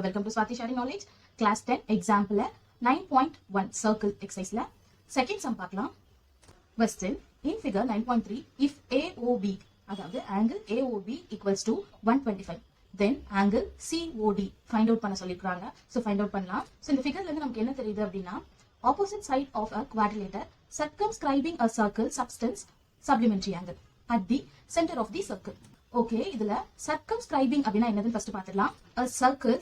welcome to Swati Sharing Knowledge. Class 10 example 9.1 circle exercise la second sum பார்க்கலாம். Question in figure 9.3 if AOB அதாவது angle AOB equals to 125 then angle COD find out பண்ண சொல்லிருக்காங்க. So find out பண்ணலாம். So இந்த figureல இருந்து நமக்கு என்ன தெரியுது அப்படினா opposite side of a quadrilateral circumscribing a circle substance supplementary angle at the center of the circle. Okay, இதுல circumscribing அப்படினா என்னதுன்னு ஃபர்ஸ்ட் பார்த்துடலாம். A circle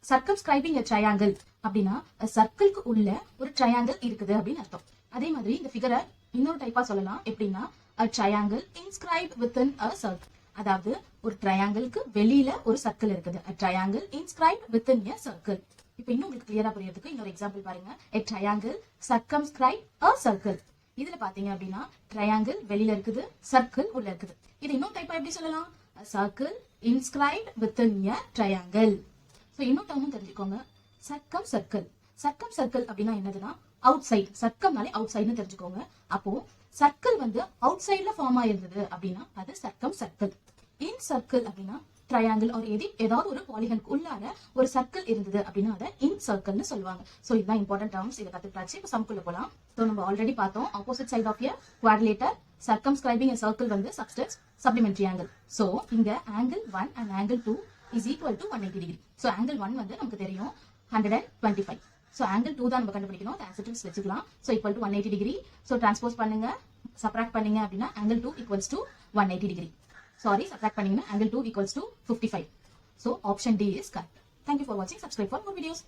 circumscribing a triangle அப்படினா a circle-க்கு உள்ள ஒரு triangle இருக்குது அப்படின்னு அர்த்தம். அதே மாதிரி இந்த ஃபிகரை இன்னொரு டைப்பா சொல்லலாம். எப்படின்னா a triangle inscribed within a circle. அதாவது ஒரு ட்ரையாங்கிள்க்கு வெளியில ஒரு சர்க்கிள் இருக்குது. a triangle inscribed within a circle. இப்போ இன்னும் உங்களுக்கு கிளியரா புரியறதுக்கு இன்னொரு எக்ஸாம்பிள் பாருங்க. a triangle circumscribe a circle. இதுல பாத்தீங்க அப்படின்னா ட்ரையாங்கிள் வெளியில இருக்குது, சர்க்கிள் உள்ள இருக்குது. இது இன்னும் டைப்பா எப்படி சொல்லலாம்? a circle inscribed within a triangle. So இன்னொரு டேர்மும் தெரிஞ்சுக்கோங்க. circumcircle. circumcircle அப்படினா என்னதுன்னா அவுட் சைடு. சர்க்கம்னாலே அவுட் சைடுன்னு தெரிஞ்சுக்கோங்க. அப்போ சர்க்கிள் வந்து அவுட் சைடுல ஃபார்ம் ஆயிருந்தது அப்படின்னா அது circumcircle. இன் சர்க்கிள் அப்படின்னா ட்ரையாங்கிள் ஒரு ஏதாவது ஒரு பாலிகனுக்கு உள்ளார ஒரு சர்க்கிள் இருந்தது அப்படின்னா அதை இன் சர்க்கிள்னு சொல்லுவாங்க. சோ இதுதான் இம்பார்ட்டன்ட் டேர்ம்ஸ். இதை கத்துக்கிட்டாச்சு. இப்போ சம்குள்ள போலாம். சோ நம்ம ஆல்ரெடி பார்த்தோம் opposite side of a quadrilateral circumscribing a circle வந்து substance supplementary angle. So இங்க angle 1 and angle 2 is equal to 180 degree. So angle 1 வந்து நமக்கு தெரியும் 125. So angle 2 தான் நம்ம கண்டுபிடிக்கணும். as it is வெச்சுக்கலாம். So equal to 180 degree. So transpose பண்ணுங்க, subtract பண்ணீங்க அப்படினா angle 2 equals to 180 degree. Sorry, subtract பண்ணீங்கன்னா angle 2 equals to 55. So option D is correct. Thank you for watching. Subscribe for more videos.